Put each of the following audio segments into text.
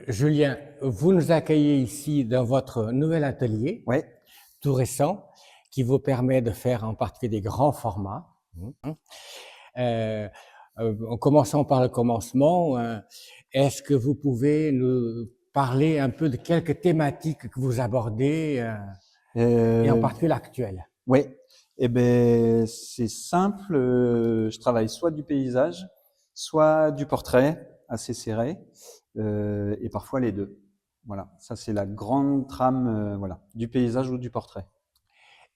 Julien, vous nous accueillez ici dans votre nouvel atelier, Ouais, tout récent, qui vous permet de faire en particulier des grands formats. Euh, en commençant par le commencement, est-ce que vous pouvez nous parler un peu de quelques thématiques que vous abordez, et en euh, particulier l'actuelle? ouais. Eh ben, c'est simple. Je travaille soit du paysage, soit du portrait assez serré, et parfois les deux. Voilà, ça c'est la grande trame, voilà, du paysage ou du portrait.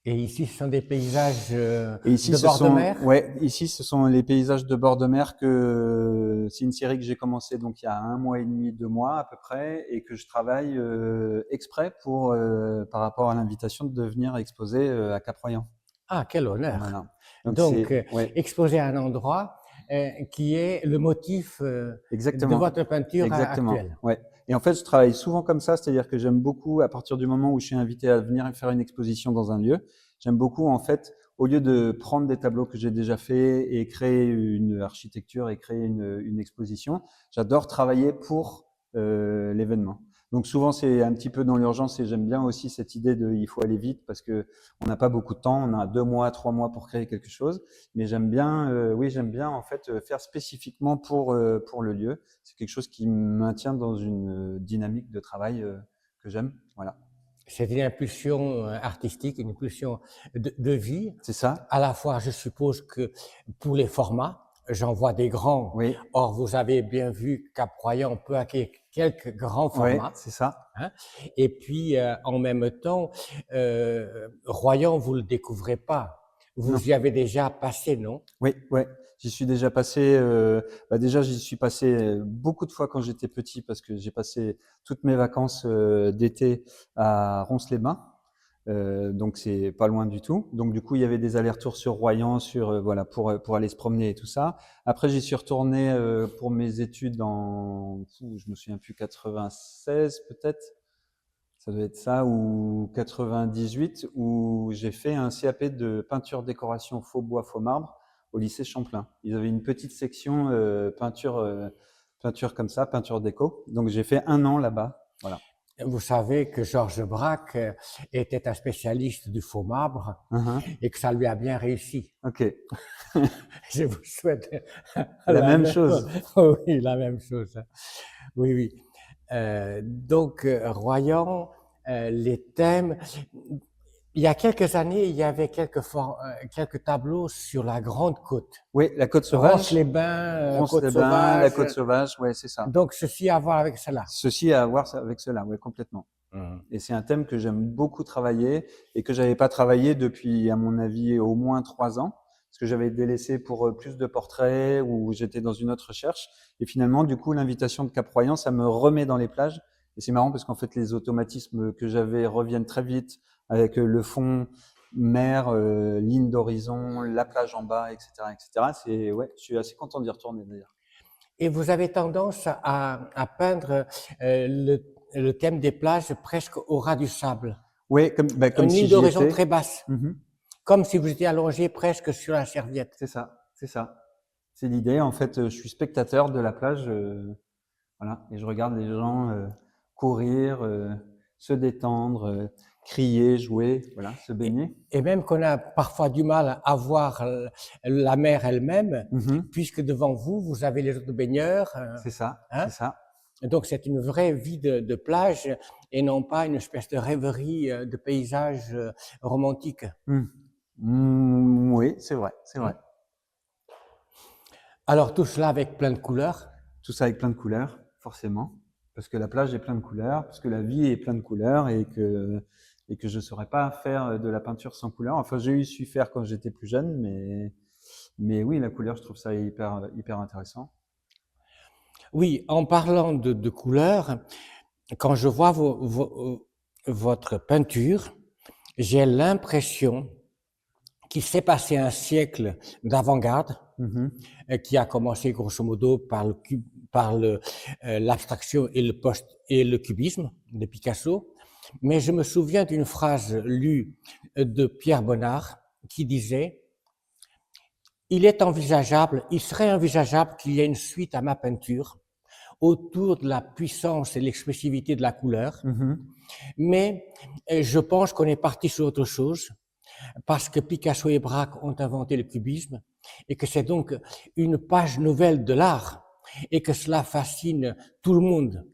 Et ici, ce sont des paysages Et ici, de bord de mer? ici, ce sont les paysages de bord de mer que c'est une série que j'ai commencé donc il y a 1 mois et demi, 2 mois à peu près, et que je travaille exprès pour par rapport à l'invitation de venir exposer à Cap-Royan. Ah, quel honneur! Voilà. Donc Donc, c'est ouais, exposé à un endroit qui est le motif de exactement, votre peinture exactement, actuelle. ouais. Et en fait, je travaille souvent comme ça, c'est-à-dire que j'aime beaucoup, à partir du moment où je suis invité à venir faire une exposition dans un lieu, j'aime beaucoup en fait, au lieu de prendre des tableaux que j'ai déjà faits et créer une architecture et créer une exposition, j'adore travailler pour l'événement. Donc souvent c'est un petit peu dans l'urgence et j'aime bien aussi cette idée de il faut aller vite parce que on n'a pas beaucoup de temps, on a 2 mois, 3 mois pour créer quelque chose. Mais j'aime bien, oui, j'aime bien en fait faire spécifiquement pour le lieu. C'est quelque chose qui me maintient dans une dynamique de travail que j'aime. Voilà, C'est une impulsion artistique, une impulsion de vie. c'est ça. À la fois, je suppose que pour les formats, j'en vois des grands. Oui, Or, vous avez bien vu Cap-Royan peut accueillir quelques grands ouais, formats. c'est ça. Hein. Et puis, en même temps, Royan, vous le découvrez pas. Non. Vous y avez déjà passé, non? Oui, ouais. J'y suis déjà passé. Bah déjà, j'y suis passé beaucoup de fois quand j'étais petit parce que j'ai passé toutes mes vacances d'été à Ronces-les-Bains. Donc c'est pas loin du tout. Donc du coup, il y avait des allers-retours sur Royan, sur voilà pour aller se promener et tout ça. Après, j'y suis retourné pour mes études je me souviens plus, 96 peut-être. Ça doit être ça ou 98 où j'ai fait un CAP de peinture décoration faux bois faux marbre au lycée Champlain. Ils avaient une petite section peinture comme ça, peinture déco. Donc j'ai fait 1 an là-bas. Voilà. Vous savez que Georges Braque était un spécialiste du faux marbre Uhum. et que ça lui a bien réussi. Ok. Je vous souhaite La la même même, chose. oui, la même chose. Oui, oui. Donc, Royan, les thèmes. Il y a quelques années, il y avait quelques tableaux sur la Grande Côte. Oui, la côte sauvage, Roche-les-Bains, Côte Ronces-les-Bains, la Sauvage. côte sauvage, ouais, c'est ça. Donc, ceci à voir avec cela. Ceci à voir avec cela, ouais, complètement. Mhm. Et c'est un thème que j'aime beaucoup travailler et que j'avais pas travaillé depuis, à mon avis, au moins 3 ans, parce que j'avais délaissé pour plus de portraits ou j'étais dans une autre recherche. Et finalement, du coup, l'invitation de Cap-Royan, ça me remet dans les plages. Et c'est marrant parce qu'en fait, les automatismes que j'avais reviennent très vite avec le fond, mer, ligne d'horizon, la plage en bas, etc., etc. C'est, ouais, je suis assez content d'y retourner d'ailleurs. Et vous avez tendance à peindre le thème des plages presque au ras du sable. Ouais, comme Une si ligne j'y d'horizon étais. très basse, Mhm. comme si vous étiez allongé presque sur la serviette. C'est ça, c'est ça. C'est l'idée. En fait, je suis spectateur de la plage, voilà, et je regarde les gens courir, se détendre, crier, jouer, voilà, se Et, baigner. et même qu'on a parfois du mal à voir la mer elle-même, Mhm. puisque devant vous, vous avez les autres baigneurs. C'est ça, c'est Hein. ça. Donc c'est une vraie vie de plage et non pas une espèce de rêverie de paysage romantique. Mm. Mm, oui, c'est vrai, c'est vrai. Hein. Alors tout cela avec plein de couleurs. Tout ça avec plein de couleurs, forcément, parce que la plage est pleine de couleurs, parce que la vie est pleine de couleurs et que je saurais pas faire de la peinture sans couleurs. Enfin, j'ai eu su faire quand j'étais plus jeune, mais oui, la couleur, je trouve ça hyper intéressant. Oui, en parlant de couleurs, quand je vois votre peinture, j'ai l'impression qu'il s'est passé un siècle d'avant-garde Mhm. qui a commencé grosso modo par l'abstraction et le cubisme de Picasso. Mais je me souviens d'une phrase lue de Pierre Bonnard qui disait: il serait envisageable qu'il y ait une suite à ma peinture autour de la puissance et l'expressivité de la couleur. Mhm. Mais je pense qu'on est parti sur autre chose parce que Picasso et Braque ont inventé le cubisme et que c'est donc une page nouvelle de l'art et que cela fascine tout le monde.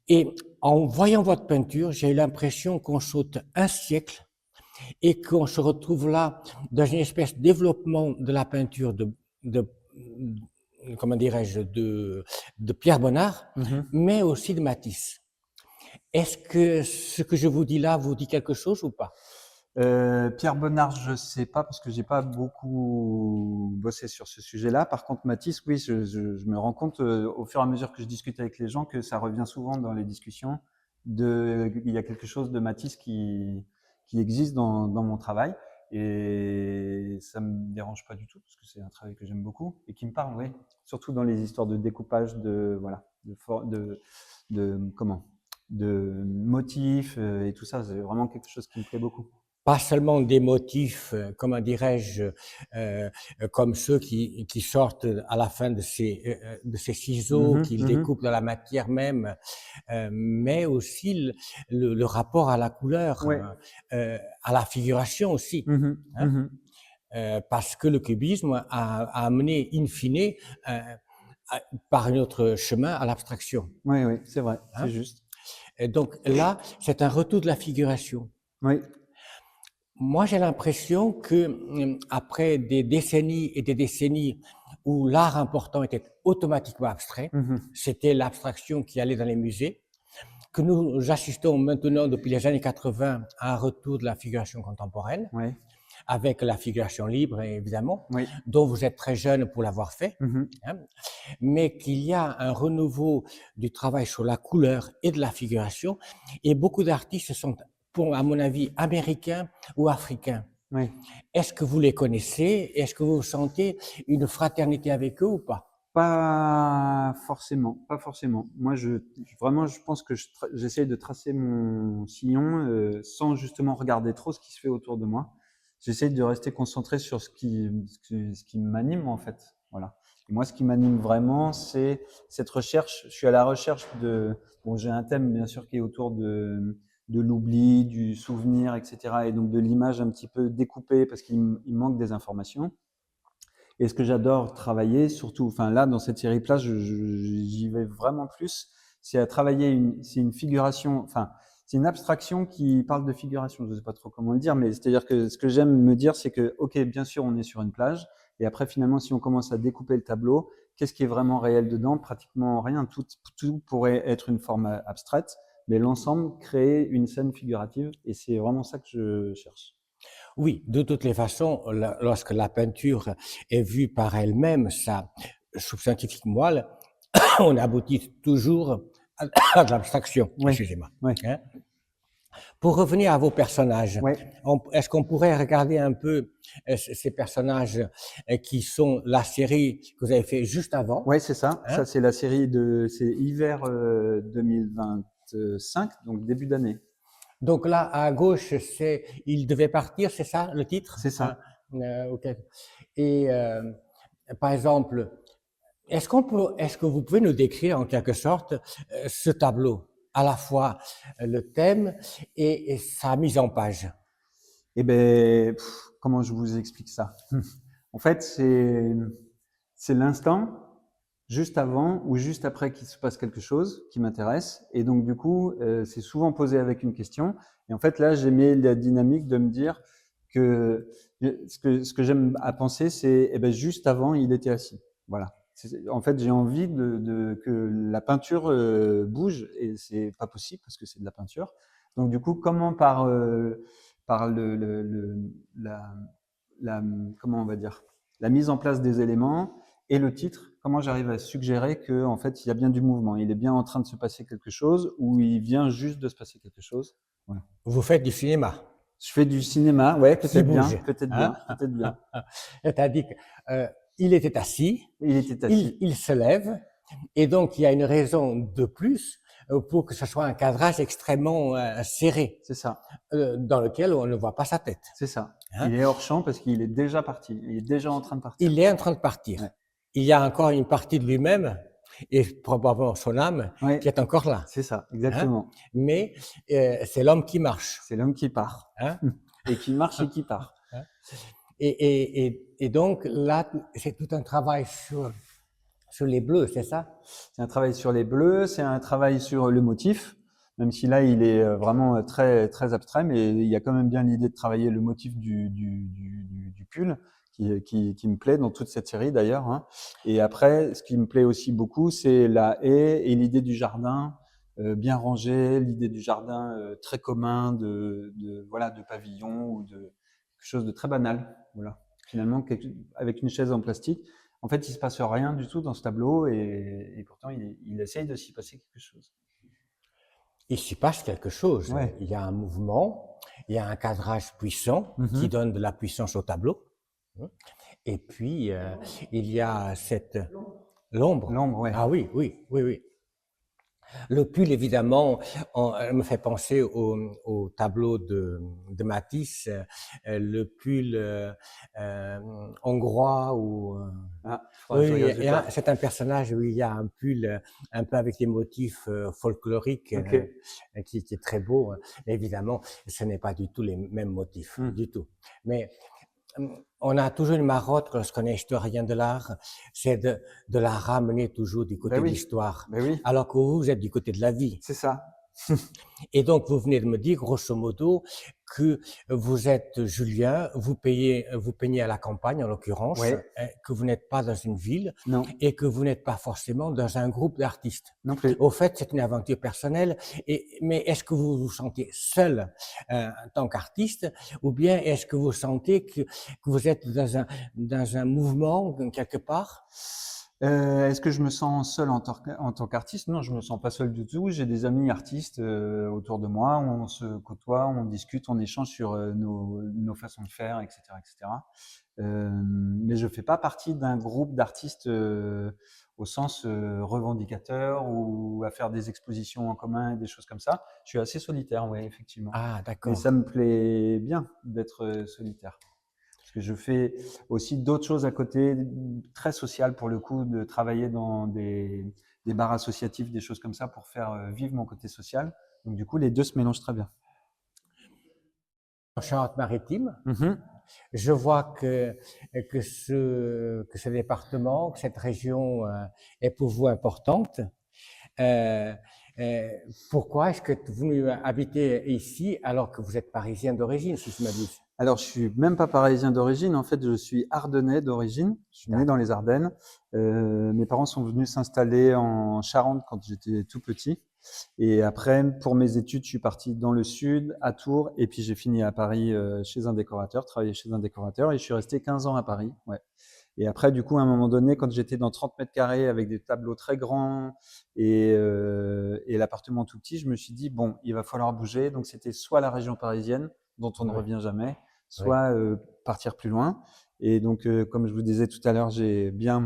Et en voyant votre peinture, j'ai eu l'impression qu'on saute un siècle et qu'on se retrouve là dans une espèce de développement de la peinture de comment dirais-je, de Pierre Bonnard, Mhm. mais aussi de Matisse. Est-ce que ce que je vous dis là vous dit quelque chose ou pas? Pierre Bonnard, je sais pas parce que j'ai pas beaucoup bossé sur ce sujet-là. Par contre, Matisse, oui, je me rends compte au fur et à mesure que je discute avec les gens que ça revient souvent dans les discussions. Il y a quelque chose de Matisse qui existe dans mon travail et ça me dérange pas du tout parce que c'est un travail que j'aime beaucoup et qui me parle, oui. Surtout dans les histoires de découpage, voilà, comment, de motifs et tout ça. C'est vraiment quelque chose qui me plaît beaucoup. Pas seulement des motifs, comment dirais-je, comme ceux qui sortent à la fin de ces ciseaux, Mhm, qu'ils mhm. découpent dans la matière même, mais aussi le rapport à la couleur, Ouais. à la figuration aussi, Mhm, hein. mhm. Parce que le cubisme a amené in fine, par un autre chemin à l'abstraction, Oui, oui, c'est vrai, c'est hein. juste. Et donc là, c'est un retour de la figuration. Oui. Moi, j'ai l'impression que après des décennies et des décennies où l'art important était automatiquement abstrait, Mhm. c'était l'abstraction qui allait dans les musées, que nous assistons maintenant depuis les années 80 à un retour de la figuration contemporaine, Oui, avec la figuration libre, évidemment, oui. dont vous êtes très jeune pour l'avoir fait, Mhm. hein, mais qu'il y a un renouveau du travail sur la couleur et de la figuration, et beaucoup d'artistes sont, à mon avis, américains ou africains. Oui. Est-ce que vous les connaissez? Est-ce que vous sentez une fraternité avec eux ou pas? Pas forcément, pas forcément. Moi, vraiment, je pense que j'essaye de tracer mon sillon sans justement regarder trop ce qui se fait autour de moi. J'essaye de rester concentré sur ce qui m'anime en fait. Voilà. Et moi, ce qui m'anime vraiment, c'est cette recherche. Je suis à la recherche bon, j'ai un thème bien sûr qui est autour de l'oubli, du souvenir, etc. Et donc de l'image un petit peu découpée parce il manque des informations. Et ce que j'adore travailler, surtout, enfin là, dans cette série Place, j'y vais vraiment plus, c'est à travailler c'est une figuration, enfin, c'est une abstraction qui parle de figuration, je ne sais pas trop comment le dire, mais c'est-à-dire que ce que j'aime me dire, c'est que, ok, bien sûr, on est sur une plage, et après, finalement, si on commence à découper le tableau, qu'est-ce qui est vraiment réel dedans? Pratiquement rien, tout pourrait être une forme abstraite, mais l'ensemble crée une scène figurative, et c'est vraiment ça que je cherche. Oui, de toutes les façons, lorsque la peinture est vue par elle-même, ça, sous scientifique moelle, on aboutit toujours à, à de l'abstraction, Oui, excusez-moi, oui, hein. Pour revenir à vos personnages, oui. est-ce qu'on pourrait regarder un peu ces personnages qui sont la série que vous avez fait juste avant, Ouais, c'est ça. hein? Ça, c'est hiver 2025, donc début d'année. Donc là, à gauche, c'est Il devait partir, c'est ça le titre, C'est hein? ça. Ok. Et par exemple, est-ce que vous pouvez nous décrire en quelque sorte ce tableau, à la fois le thème et sa mise en page? Eh ben, comment je vous explique ça? En fait, c'est l'instant juste avant ou juste après qu'il se passe quelque chose qui m'intéresse. Et donc, du coup, c'est souvent posé avec une question. Et en fait, là, j'aimais la dynamique de me dire que ce que j'aime à penser, c'est eh ben, juste avant, il était assis. Voilà. En fait, j'ai envie que la peinture bouge et c'est pas possible parce que c'est de la peinture. Donc, du coup, comment par la, comment on va dire, la mise en place des éléments et le titre, comment j'arrive à suggérer que en fait il y a bien du mouvement, il est bien en train de se passer quelque chose ou il vient juste de se passer quelque chose. Voilà. Vous faites du cinéma Je fais du cinéma, ouais, qui peut-être bien, bouge, peut-être hein? bien, peut-être bien. C'est-à-dire qu'il était assis, Il était assis, il se lève, et donc il y a une raison de plus pour que ce soit un cadrage extrêmement serré, c'est ça, dans lequel on ne voit pas sa tête, c'est ça. hein? Il est hors champ parce qu'il est déjà parti, il est déjà en train de partir. Il est en train de partir. Ouais. Il y a encore une partie de lui-même et probablement son âme Ouais, qui est encore là, c'est ça, hein. exactement. Mais c'est l'homme qui marche, C'est l'homme qui part hein, et qui marche et qui part. hein. Et donc là, c'est tout un travail sur les bleus, c'est ça? C'est un travail sur les bleus, c'est un travail sur le motif, même si là il est vraiment très très abstrait, mais il y a quand même bien l'idée de travailler le motif du pull qui me plaît dans toute cette série d'ailleurs, hein. Et après, ce qui me plaît aussi beaucoup, c'est la haie et l'idée du jardin bien rangé, l'idée du jardin très commun voilà de pavillon ou de quelque chose de très banal, voilà. Finalement, avec une chaise en plastique. En fait, il se passe rien du tout dans ce tableau et pourtant il essaye de s'y passer quelque chose. Il s'y passe quelque chose. Ouais. Il y a un mouvement, il y a un cadrage puissant qui Mhm. donne de la puissance au tableau. Hein. Et puis, il y a cette l'ombre. L'ombre, ouais. Ah oui, oui, oui, oui. Le pull, évidemment, me fait penser au tableau de Matisse, le pull hongrois ou Ah, il faudra que je oui, regarde, j'ai pas. c'est un personnage où il y a un pull un peu avec des motifs folkloriques Ok. qui est très beau. Mais évidemment, ce n'est pas du tout les mêmes motifs, Hmm. du tout. Mais on a toujours une marotte lorsqu'on est historien de l'art, c'est de la ramener toujours du Ben côté de oui, l'histoire, ben oui, alors que vous êtes du côté de la vie. c'est ça. Et donc, vous venez de me dire, grosso modo, que vous êtes Julien, vous peignez à la campagne, en l'occurrence, Ouais, que vous n'êtes pas dans une ville non, et que vous n'êtes pas forcément dans un groupe d'artistes. non plus. Au fait, c'est une aventure personnelle. Mais est-ce que vous vous sentez seul en tant qu'artiste, ou bien est-ce que vous sentez que vous êtes dans un mouvement quelque part? Est-ce que je me sens seul en tant qu'artiste? Non, je me sens pas seul du tout. J'ai des amis artistes autour de moi. On se côtoie, on discute, on échange sur nos façons de faire, etc., etc. Mais je fais pas partie d'un groupe d'artistes au sens revendicateur ou à faire des expositions en commun et des choses comme ça. Je suis assez solitaire, oui, effectivement. Ah, Mais ça d'accord. me plaît bien d'être solitaire. Parce que je fais aussi d'autres choses à côté, très sociales pour le coup, de travailler dans des bars associatifs, des choses comme ça pour faire vivre mon côté social. Donc du coup, les deux se mélangent très bien. En Charente-Maritime, Mhm. je vois que ce département, que cette région est pour vous importante. Euh, euh, Pourquoi est-ce que vous habitez ici alors que vous êtes parisien d'origine, si je m'abuse? Alors, je suis même pas parisien d'origine. En fait, je suis ardennais d'origine. Je suis né dans les Ardennes. Mes parents sont venus s'installer en Charente quand j'étais tout petit. Et après, pour mes études, je suis parti dans le sud, à Tours, et puis j'ai fini à Paris chez un décorateur, travaillé chez un décorateur, et je suis resté 15 ans à Paris. Ouais. Et après, du coup, à un moment donné, quand j'étais dans 30 mètres carrés avec des tableaux très grands et l'appartement tout petit, je me suis dit, bon, il va falloir bouger. Donc, c'était soit la région parisienne, dont on ne Oui, revient jamais, oui. soit partir plus loin. Et donc, comme je vous disais tout à l'heure, j'ai bien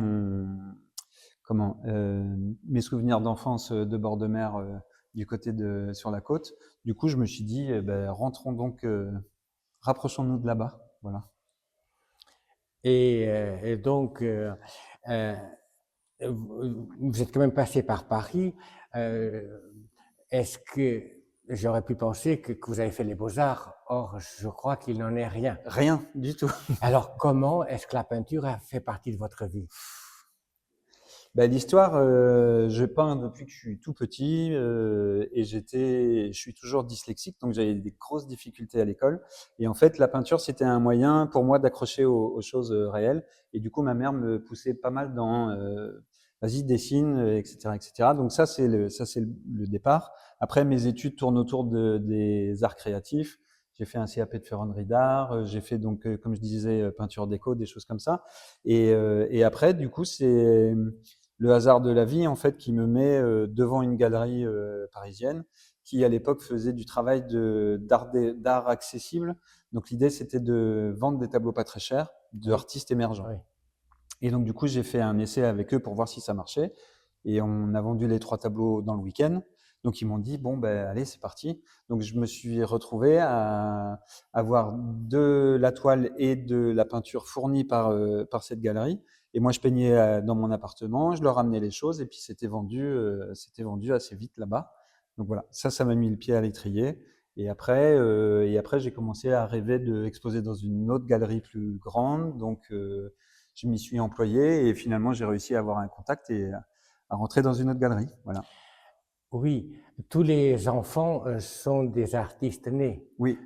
mes souvenirs d'enfance de bord de mer du côté sur la côte. Du coup, je me suis dit, ben, rentrons donc, rapprochons-nous de là-bas. Voilà. Et donc, euh, vous êtes quand même passé par Paris. Euh, Est-ce que j'aurais pu penser que vous avez fait les beaux-arts? Or, je crois qu'il n'en est rien. Rien du tout. Alors, comment est-ce que la peinture a fait partie de votre vie? Bah, l'histoire, je peins depuis que je suis tout petit et je suis toujours dyslexique, donc j'avais des grosses difficultés à l'école. Et en fait, la peinture, c'était un moyen pour moi d'accrocher aux choses réelles. Et du coup, ma mère me poussait pas mal dans vas-y, dessine, etc., etc. Donc ça, c'est le départ. Après, mes études tournent autour des arts créatifs. J'ai fait un CAP de ferronnerie d'art. J'ai fait donc, comme je disais, peinture déco, des choses comme ça. Et après, du coup, c'est le hasard de la vie en fait qui me met devant une galerie parisienne qui à l'époque faisait du travail d'art accessible. Donc l'idée c'était de vendre des tableaux pas très chers Oui, d'artistes émergents. oui. Et donc du coup j'ai fait un essai avec eux pour voir si ça marchait. Et on a vendu les 3 tableaux dans le week-end. Donc ils m'ont dit bon ben allez c'est parti. Donc je me suis retrouvé à avoir de la toile et de la peinture fournie par cette galerie. Et moi, je peignais dans mon appartement, je leur ramenais les choses et puis c'était vendu assez vite là-bas. Donc voilà, ça m'a mis le pied à l'étrier. Et après, j'ai commencé à rêver d'exposer dans une autre galerie plus grande. Donc, je m'y suis employé et finalement, j'ai réussi à avoir un contact et à rentrer dans une autre galerie. Voilà. Oui, tous les enfants sont des artistes nés. Oui,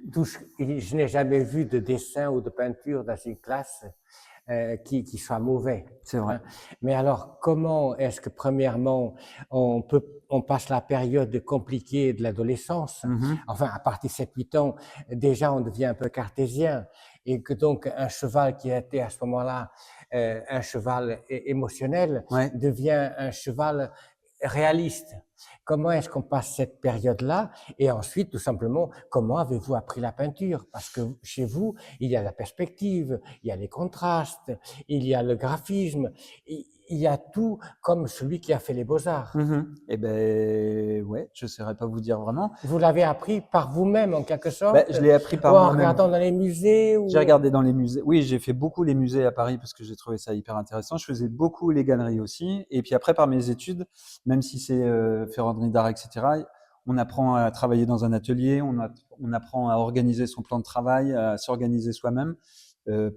Je n'ai jamais vu de dessin ou de peinture dans une classe qui soit mauvais. c'est vrai. Hein. Mais alors, comment est-ce que premièrement on passe la période compliquée de l'adolescence, Mhm. enfin à partir de 7-8 ans, déjà on devient un peu cartésien et que donc un cheval qui était à ce moment-là un cheval émotionnel Ouais. devient un cheval réaliste. Comment est-ce qu'on passe cette période-là? Et ensuite, tout simplement, comment avez-vous appris la peinture? Parce que chez vous, il y a la perspective, il y a les contrastes, il y a le graphisme, il y a tout comme celui qui a fait les beaux-arts. Mhm. Eh ben, ouais, je ne saurais pas vous dire vraiment. Vous l'avez appris par vous-même, en quelque Ben, sorte, je l'ai appris ou par en moi-même. regardant dans les musées J'ai ou... regardé dans les musées. Oui, j'ai fait beaucoup les musées à Paris parce que j'ai trouvé ça hyper intéressant. Je faisais beaucoup les galeries aussi. Et puis après, par mes études, même si c'est ferronnerie d'art, etc., on apprend à travailler dans un atelier, on apprend à organiser son plan de travail, à s'organiser soi-même.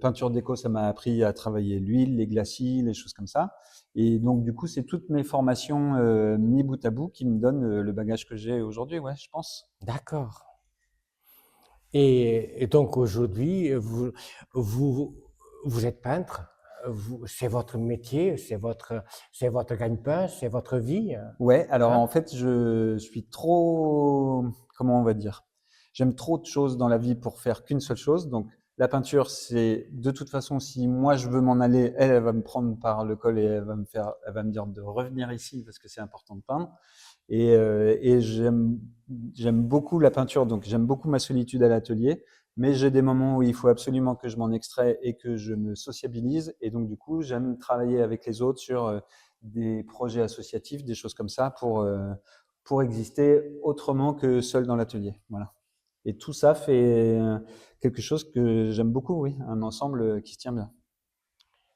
Peinture déco, ça m'a appris à travailler l'huile, les glacis, les choses comme ça. Et donc, du coup, c'est toutes mes formations mis bout à bout qui me donnent le bagage que j'ai aujourd'hui, ouais, je pense. D'accord. Et donc aujourd'hui, vous, vous êtes peintre, c'est votre métier, c'est votre gagne-pain, c'est votre vie, Ouais, alors hein? en fait, je suis trop, comment on va dire? J'aime trop de choses dans la vie pour faire qu'une seule chose. Donc, la peinture, c'est de toute façon, si moi je veux m'en aller, elle va me prendre par le col et elle va me dire de revenir ici parce que c'est important de peindre. Et j'aime beaucoup la peinture, donc j'aime beaucoup ma solitude à l'atelier. Mais j'ai des moments où il faut absolument que je m'en extrais et que je me sociabilise. Et donc, du coup, j'aime travailler avec les autres sur des projets associatifs, des choses comme ça pour exister autrement que seul dans l'atelier. Voilà. Et tout ça fait quelque chose que j'aime beaucoup, oui, un ensemble qui se tient bien.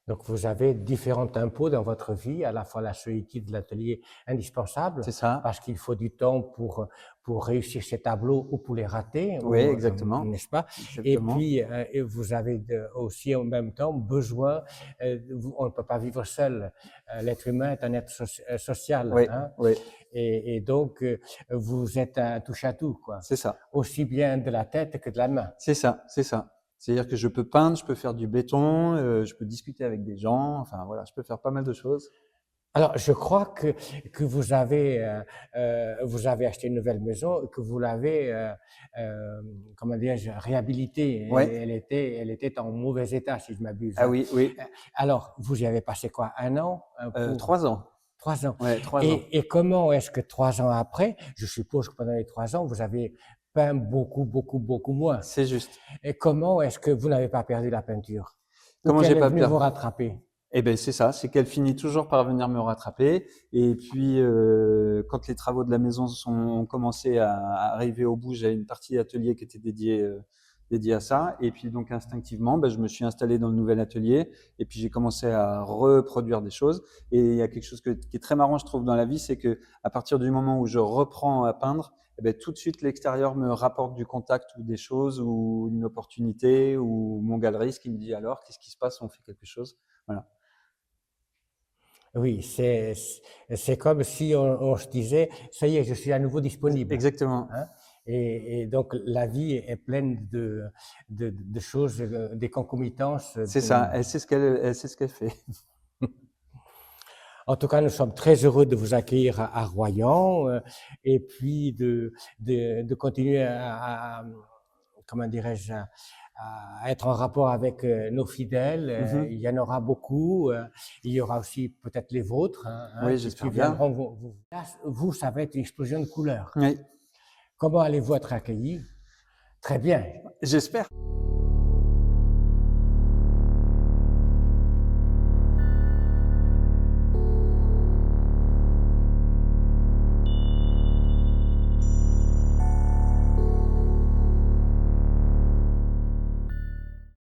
Donc vous avez différents tempos dans votre vie, à la fois la solitude de l'atelier indispensable, C'est ça. parce qu'il faut du temps pour réussir ces tableaux ou pour les rater, Oui, ou, exactement. n'est-ce pas? Et Exactement. puis et vous avez aussi en même temps besoin, on ne peut pas vivre seul. L'être humain est un être social, Oui, hein? oui, Et donc vous êtes un touche-à-tout, quoi, c'est ça. aussi bien de la tête que de la main. C'est ça, c'est ça. C'est-à-dire que je peux peindre, je peux faire du béton, je peux discuter avec des gens, enfin voilà, je peux faire pas mal de choses. Alors, je crois que vous avez acheté une nouvelle maison, que vous l'avez, comment dirais-je, réhabilitée. Ouais. Elle était en mauvais état, si je m'abuse. Ah oui, oui. Alors, vous y avez passé quoi, un an pour 3 ans. 3 ans. Ouais, 3 ans. Et comment est-ce que 3 ans après, je suppose que pendant les 3 ans, vous avez peint beaucoup, beaucoup, beaucoup moins. C'est juste. Et comment est-ce que vous n'avez pas perdu la peinture? Ou Comment j'ai qu'elle est pas venue peur? vous rattraper? Eh ben c'est ça, c'est qu'elle finit toujours par venir me rattraper. Et puis quand les travaux de la maison ont commencé à arriver au bout, j'avais une partie atelier qui était dédiée à ça. Et puis donc instinctivement, ben, je me suis installé dans le nouvel atelier. Et puis j'ai commencé à reproduire des choses. Et il y a quelque chose qui est très marrant, je trouve, dans la vie, c'est que à partir du moment où je reprends à peindre, eh ben, tout de suite l'extérieur me rapporte du contact ou des choses ou une opportunité ou mon galeriste qui me dit alors qu'est-ce qui se passe, on fait quelque chose. Voilà. Oui, c'est comme si on se disait, ça y est, je suis à nouveau disponible. Exactement. Hein? Et donc la vie est pleine de choses, des concomitances. C'est ça, elle sait ce qu'elle fait. En tout cas, nous sommes très heureux de vous accueillir à Royan et puis de continuer comment dirais-je, à être en rapport avec nos fidèles. Il Mhm. y en aura beaucoup. Il y aura aussi peut-être les vôtres, Oui, qui j'espère bien. viendront Là, vous, ça va être une explosion de couleurs. Oui, Comment allez-vous être accueillis? Très bien. j'espère.